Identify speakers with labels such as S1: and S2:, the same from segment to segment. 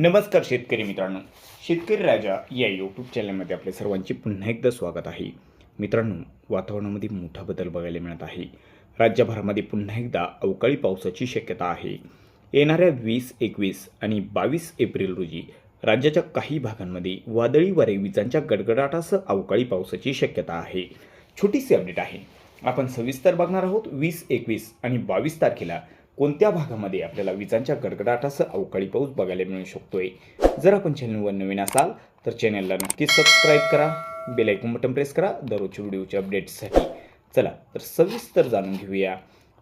S1: नमस्कार शेतकरी मित्रांनो, शेतकरी राजा या यूट्यूब चॅनलमध्ये आपल्या सर्वांचे पुन्हा एकदा स्वागत आहे. मित्रांनो, वातावरणामध्ये मोठा बदल बघायला मिळत आहे. राज्यभरामध्ये पुन्हा एकदा अवकाळी पावसाची शक्यता आहे. येणाऱ्या 20, 21 आणि 22 एप्रिल रोजी राज्याच्या काही भागांमध्ये वादळी वारे, विजांच्या गडगडाटासह अवकाळी पावसाची शक्यता आहे. छोटीशी अपडेट आहे, आपण सविस्तर बघणार आहोत. 20, 21 आणि 22 तारखेला कोणत्या भागामध्ये आपल्याला विजांच्या गडगडाटासह अवकाळी पाऊस बघायला मिळू शकतोय. जर आपण चॅनलवर नवीन असाल तर चॅनलला नक्कीच सबस्क्राईब करा, बेल आयकॉन बटन प्रेस करा दररोजच्या व्हिडिओच्या अपडेट्ससाठी. चला तर सविस्तर जाणून घेऊया.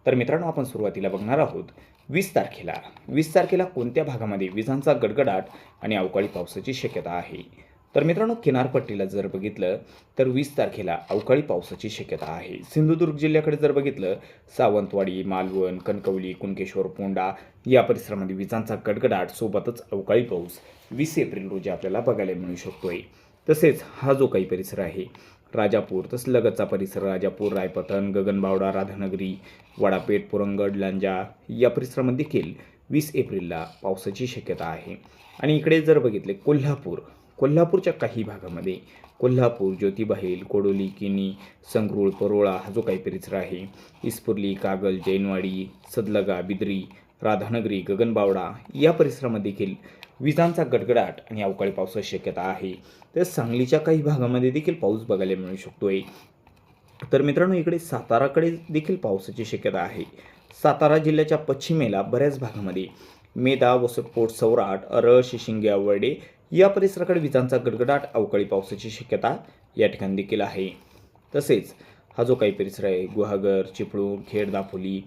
S1: तर मित्रांनो, आपण सुरुवातीला बघणार आहोत 20 तारखेला. 20 तारखेला कोणत्या भागामध्ये विजांचा गडगडाट आणि अवकाळी पावसाची शक्यता आहे. तर मित्रांनो, किनारपट्टीला जर बघितलं तर 20 तारखेला अवकाळी पावसाची शक्यता आहे. सिंधुदुर्ग जिल्ह्याकडे जर बघितलं, सावंतवाडी, मालवण, कणकवली, कुणकेश्वर, पोंडा या परिसरामध्ये विजांचा गडगडाट सोबतच अवकाळी पाऊस 20 एप्रिल रोजी आपल्याला बघायला मिळू शकतोय. तसेच हा जो काही परिसर आहे, राजापूर, तसं लगतचा परिसर राजापूर, रायपतन, गगनबावडा, राधानगरी, वडापेठ, पुरंगड, लांजा या परिसरामध्ये देखील 20 एप्रिलला पावसाची शक्यता आहे. आणि इकडे जर बघितले कोल्हापूरच्या काही भागामध्ये कोल्हापूर, ज्योतिबाहेल, कोडोली, किनी, संगरूळ, परोळा हा जो काही परिसर आहे, इस्पुर्ली, कागल, जैनवाडी, सदलगा, बिदरी, राधानगरी, गगनबावडा या परिसरामध्ये देखील विजांचा गडगडाट आणि अवकाळी पावसाची शक्यता आहे. तर सांगलीच्या काही भागामध्ये देखील पाऊस बघायला मिळू शकतोय. तर मित्रांनो, इकडे साताराकडे देखील पावसाची शक्यता आहे. सातारा जिल्ह्याच्या पश्चिमेला बऱ्याच भागामध्ये मेदा, वसतपोट, सौराट, अरळ, शिशिंगे, वर्डे या परिसराकडे विजांचा गडगडाट, अवकाळी पावसाची शक्यता या ठिकाणी देखील आहे. तसेच हा जो काही परिसर आहे, गुहागर, चिपळूण, खेड, दापोली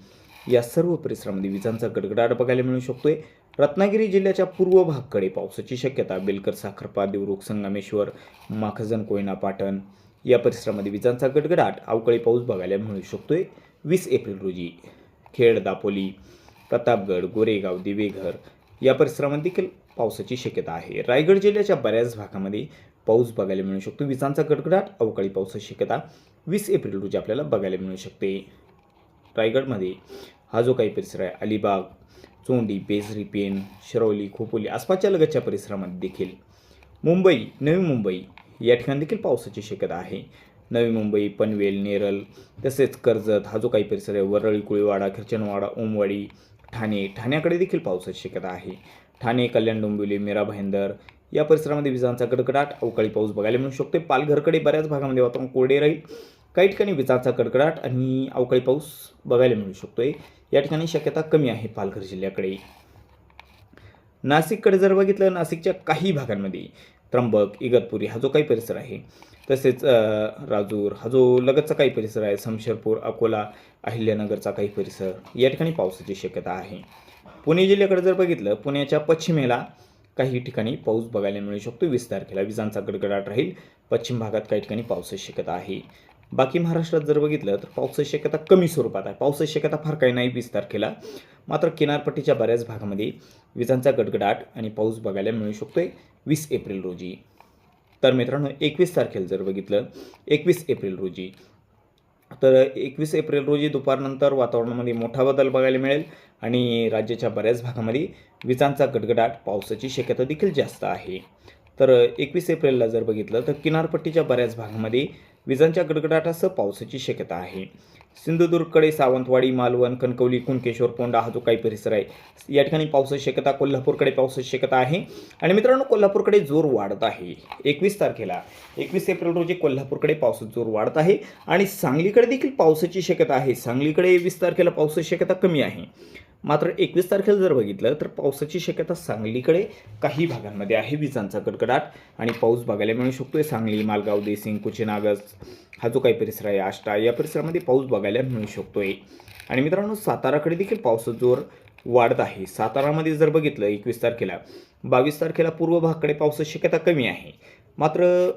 S1: या सर्व परिसरामध्ये विजांचा गडगडाट बघायला मिळू शकतोय. रत्नागिरी जिल्ह्याच्या पूर्व भागाकडे पावसाची शक्यता बेलकर, साखरपा, देवरुख, संगमेश्वर, माखजन, कोयना, पाटण या परिसरामध्ये विजांचा गडगडाट, अवकाळी पाऊस बघायला मिळू शकतोय. 20 एप्रिल रोजी खेड, दापोली, प्रतापगड, गोरेगाव, दिवेघर या परिसरामध्ये देखील पावसाची शक्यता आहे. रायगड जिल्ह्याच्या बऱ्याच भागामध्ये पाऊस बघायला मिळू शकतो. विजांचा गडगडाट, अवकाळी पावसाची शक्यता 20 एप्रिल रोजी आपल्याला बघायला मिळू शकते. रायगडमध्ये हा जो काही परिसर आहे, अलिबाग, चोंडी, बेझरी, पेन, शिरवली, खोपोली आसपासच्या लगतच्या परिसरामध्ये देखील मुंबई, नवी मुंबई या ठिकाणी देखील पावसाची शक्यता आहे. नवी मुंबई, पनवेल, नेरळ तसेच कर्जत हा जो काही परिसर आहे, वरळी, कुळीवाडा, खिरचनवाडा, ओमवाडी, ठाण्याकडे देखील पावसाची शक्यता आहे. ठाणे, कल्याण, डोंबिवली, मीरा भाईंदर या परिसरामध्ये विजांचा गडगडाट, अवकाळी पाऊस बघायला मिळू शकतो. पालघरकडे बऱ्याच भागामध्ये वातावरण कोरडे राहील. काही ठिकाणी विजांचा गडगडाट आणि अवकाळी पाऊस बघायला मिळू शकतोय. या ठिकाणी शक्यता कमी आहे पालघर जिल्ह्याकडे. नाशिककडे जर बघितलं, नाशिकच्या काही भागांमध्ये त्र्यंबक, इगतपुरी हा जो काही परिसर आहे, तसेच राजूर हा जो लगतचा काही परिसर आहे, शमशेरपूर, अकोला, अहिल्यानगरचा काही परिसर या ठिकाणी पावसाची शक्यता आहे. पुणे जिल्ह्याकडे जर बघितलं, पुण्याच्या पश्चिमेला काही ठिकाणी पाऊस बघायला मिळू शकतो. 20 तारखेला विजांचा गडगडाट राहील. पश्चिम भागात काही ठिकाणी पावसाची शक्यता आहे. बाकी महाराष्ट्रात जर बघितलं तर पावसाची शक्यता कमी स्वरूपात आहे. पावसाची शक्यता फार काही नाही 20 तारखेला. मात्र किनारपट्टीच्या बऱ्याच भागामध्ये विजांचा गडगडाट आणि पाऊस बघायला मिळू शकतोय 20 एप्रिल रोजी. तर मित्रांनो, 21 तारखेला जर बघितलं, 21 एप्रिल रोजी तर 21 एप्रिल रोजी दुपारनंतर वातावरणामध्ये मोठा बदल बघायला मिळेल आणि राज्याच्या बऱ्याच भागामध्ये विजांचा गडगडाट, पावसाची शक्यता देखील जास्त आहे. तर 21 एप्रिलला जर बघितलं तर किनारपट्टीच्या बऱ्याच भागामध्ये विजांच्या गडगडाटासह पावसाची शक्यता आहे. सिंधुदुर्गकडे सावंतवाडी, मालवण, कणकवली, कुणकेश्वर, पोंडा हा जो काही परिसर आहे, या ठिकाणी पावसाची शक्यता. कोल्हापूरकडे पावसाची शक्यता आहे. आणि मित्रांनो, कोल्हापूरकडे जोर वाढत आहे. 21 तारखेला 21 एप्रिल रोजी कोल्हापूरकडे पावसाचा जोर वाढत आहे आणि सांगलीकडे देखील पावसाची शक्यता आहे. सांगलीकडे 20 तारखेला पावसाची शक्यता कमी आहे. मात्र 21 तारखेला जर बघितलं तर पावसाची शक्यता सांगलीकडे काही भागांमध्ये आहे. विजांचा गडगडाट आणि पाऊस बघायला मिळू शकतोय. सांगली, मालगाव, देसिंग, कुचेनागज हा जो काही परिसर आहे, आष्टा या परिसरामध्ये पाऊस बघायला मिळू शकतोय. आणि मित्रांनो, साताराकडे देखील पावसाचा जोर वाढत आहे. सातारामध्ये जर बघितलं 21 तारखेला 22 तारखेला पूर्व भागाकडे पावसाची शक्यता कमी आहे. मात्र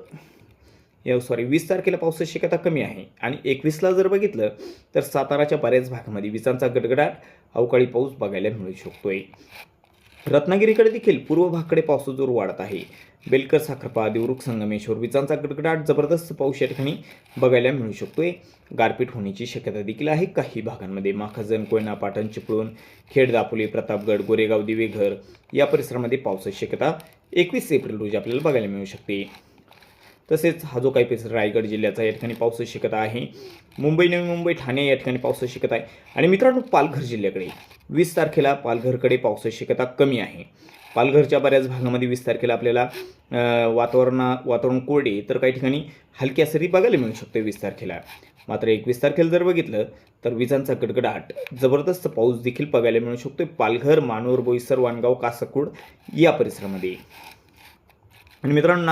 S1: 20 तारखेला पावसाची शक्यता कमी आहे. आणि 21ला जर बघितलं तर साताराच्या बऱ्याच भागामध्ये विजांचा गडगडाट, अवकाळी पाऊस बघायला मिळू शकतोय. रत्नागिरीकडे देखील पूर्व भागाकडे पावसाचा जोर वाढत आहे. बेलकर, साखरपा, देवरुख, संगमेश्वर, विजांचा गडगडाट, जबरदस्त पाऊस या ठिकाणी बघायला मिळू शकतोय. गारपीट होण्याची शक्यता देखील आहे काही भागांमध्ये. माखजन, कोयना, पाटण, चिपळूण, खेड, दापोली, प्रतापगड, गोरेगाव, दिवेघर या परिसरामध्ये पावसाची शक्यता 21 एप्रिल रोजी आपल्याला बघायला मिळू शकते. तसेच हा जो काही परिसर रायगड जिल्ह्याचा या ठिकाणी पावसाची शक्यता आहे. मुंबई, नवी मुंबई, ठाणे या ठिकाणी पावसाची शक्यता आहे. आणि मित्रांनो, पालघर जिल्ह्याकडे 20 तारखेला पालघरकडे पावसाची शक्यता कमी आहे. पालघरच्या बऱ्याच भागामध्ये 20 तारखेला आपल्याला वातावरण कोरडे तर काही ठिकाणी हलक्या सरी बघायला मिळू शकते 20 तारखेला. मात्र 21 तारखेला जर बघितलं तर विजांचा गडगडाट, जबरदस्त पाऊस देखील बघायला मिळू शकतो पालघर, मानोर, बोईसर, वाणगाव, कासरकोड या परिसरामध्ये. आणि मित्रांनो,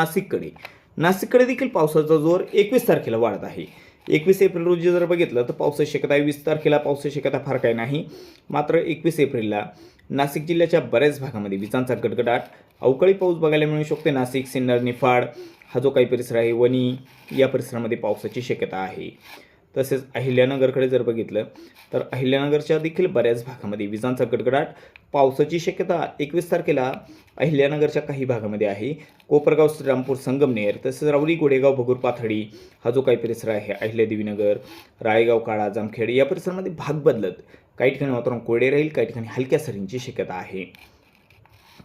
S1: नाशिककडे देखील पावसाचा जोर 21 तारखेला वाढत आहे. 21 एप्रिल रोजी जर बघितलं तर पावसाची शक्यता आहे. 20 तारखेला पावसाची शक्यता फार काही नाही. मात्र 21 एप्रिलला नाशिक जिल्ह्याच्या बऱ्याच भागामध्ये विजांचा गडगडाट, अवकाळी पाऊस बघायला मिळू शकते. नाशिक, सिन्नर, निफाड हा जो काही परिसर आहे, वणी या परिसरामध्ये पावसाची शक्यता आहे. तसेच अहिल्यानगरकडे जर बघितलं तर अहिल्यानगरच्या देखील बऱ्याच भागामध्ये विजांचा गडगडाट, पावसाची शक्यता 21 तारखेला अहिल्यानगरच्या काही भागामध्ये आहे. कोपरगाव, श्रीरामपूर, संगमनेर, तसेच राऊरी, गोडेगाव, भगूर, पाथडी हा जो काही परिसर आहे, अहिल्यादेवीनगर, राळेगाव, काळा, जामखेड या परिसरामध्ये भाग बदलत काही ठिकाणी वातावरण कोरडे राहील, काही ठिकाणी हलक्या सरींची शक्यता आहे.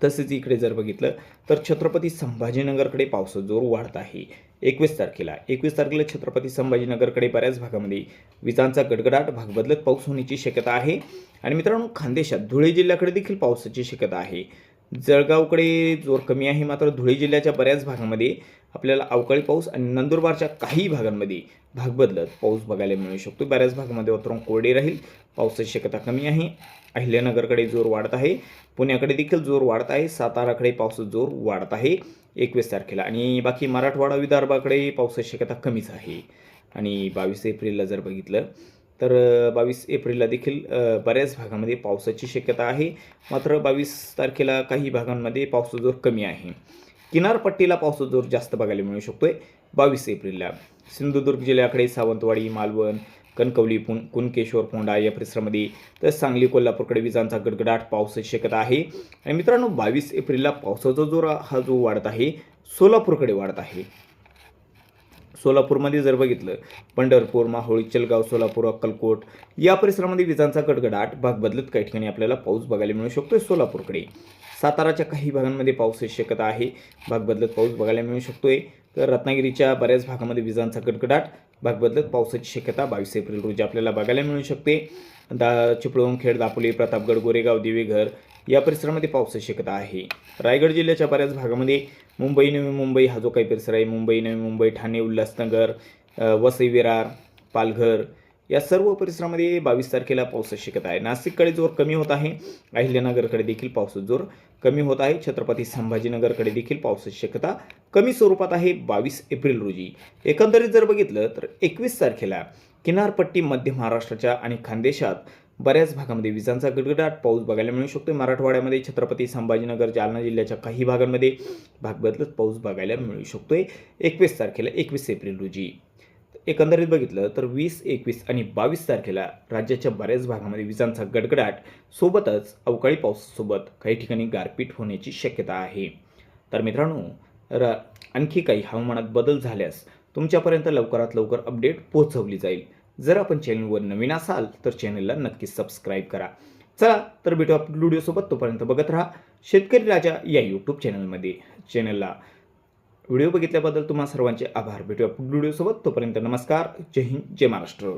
S1: तसेच इकडे जर बघितलं तर छत्रपती संभाजीनगरकडे पावसाचा जोर वाढत आहे. 21 तारखेला छत्रपती संभाजीनगरकडे बऱ्याच भागामध्ये विजांचा गडगडाट, भाग बदलत पाऊस होण्याची शक्यता आहे. आणि मित्रांनो, खानदेशात धुळे जिल्ह्याकडे देखील पावसाची शक्यता आहे. जळगावकडे जोर कमी आहे. मात्र धुळे जिल्ह्याच्या बऱ्याच भागामध्ये आपल्याला अवकाळी पाऊस आणि नंदुरबारच्या काही भागांमध्ये भाग बदलत पाऊस बघायला मिळू शकतो. बऱ्याच भागामध्ये वातावरण कोरडे राहील, पावसाची शक्यता कमी आहे. अहिल्यानगरकडे जोर वाढत आहे. पुण्याकडे देखील जोर वाढत आहे. साताराकडे पावसाचा जोर वाढत आहे 21 तारखेला. आणि बाकी मराठवाडा, विदर्भाकडे पावसाची शक्यता कमीच आहे. आणि 22 एप्रिलला जर बघितलं तर 22 एप्रिलला देखील बऱ्याच भागामध्ये पावसाची शक्यता आहे. मात्र 22 तारखेला काही भागांमध्ये पावसाचा जोर कमी आहे. किनारपट्टीला पावसाचा जोर जास्त बघायला मिळू शकतोय 22 एप्रिलला. सिंधुदुर्ग जिल्ह्याकडे सावंतवाडी, मालवण, कणकवली, कुणकेश्वर, फोंडा या परिसरामध्ये, तर सांगली, कोल्हापूरकडे विजांचा गडगडाट, पावसाची शक्यता आहे. आणि मित्रांनो, 22 एप्रिलला पावसाचा जोर हा जो वाढत आहे, सोलापूरकडे वाढत आहे. सोलापूरमध्ये जर बघितलं पंढरपूर, माहुळी, चलगाव, सोलापूर, अक्कलकोट या परिसरामध्ये विजांचा गडगडाट, भाग बदलत काही ठिकाणी आपल्याला पाऊस बघायला मिळू शकतो सोलापूरकडे. साताराच्या काही भागांमध्ये पावसाची शक्यता आहे, भाग बदलत पाऊस बघायला मिळू शकतोय. तर रत्नागिरीच्या बऱ्याच भागामध्ये विजांचा गडगडाट, भाग बदलत पावसाची शक्यता 22 एप्रिल रोजी आपल्याला बघायला मिळू शकते. चिपळूण, खेड, दापोली, प्रतापगड, गोरेगाव, दिवेघर या परिसरामध्ये पावसाची शक्यता आहे. रायगड जिल्ह्याच्या बऱ्याच भागामध्ये मुंबई, नवी मुंबई हा जो काही परिसर आहे, मुंबई, नवी मुंबई, ठाणे, उल्हासनगर, वसई, विरार, पालघर या सर्व परिसरामध्ये 22 तारखेला पावसाची शक्यता आहे. नाशिककडे जोर कमी होत आहे. अहिल्यानगरकडे देखील पावसाचा जोर कमी होत आहे. छत्रपती संभाजीनगरकडे देखील पावसाची शक्यता कमी स्वरूपात आहे 22 एप्रिल रोजी. एकंदरीत जर बघितलं तर 21 तारखेला किनारपट्टी, मध्य महाराष्ट्राच्या आणि खानदेशात बऱ्याच भागामध्ये विजांचा गडगडाट, पाऊस बघायला मिळू शकतो. मराठवाड्यामध्ये छत्रपती संभाजीनगर, जालना जिल्ह्याच्या काही भागांमध्ये भाग बदलत पाऊस बघायला मिळू शकतोय 21 तारखेला, 21 एप्रिल रोजी. एकंदरीत बघितलं तर 20, 21 आणि 22 तारखेला राज्याच्या बऱ्याच भागामध्ये विजांचा गडगडाट सोबतच अवकाळी पावसासोबत काही ठिकाणी गारपीट होण्याची शक्यता आहे. तर मित्रांनो, आणखी काही हवामानात बदल झाल्यास तुमच्यापर्यंत लवकरात लवकर अपडेट पोहोचवली जाईल. जर आपण चॅनलवर नवीन असाल तर चॅनलला नक्कीच सबस्क्राईब करा. चला तर भेटू आपण व्हिडिओसोबत. तोपर्यंत बघत राहा शेतकरी राजा या यूट्यूब चॅनलमध्ये. व्हिडिओ बघितल्याबद्दल तुम्हा सर्वांचे आभार. भेटूया व्हिडिओसोबत. तोपर्यंत नमस्कार. जय हिंद, जय महाराष्ट्र.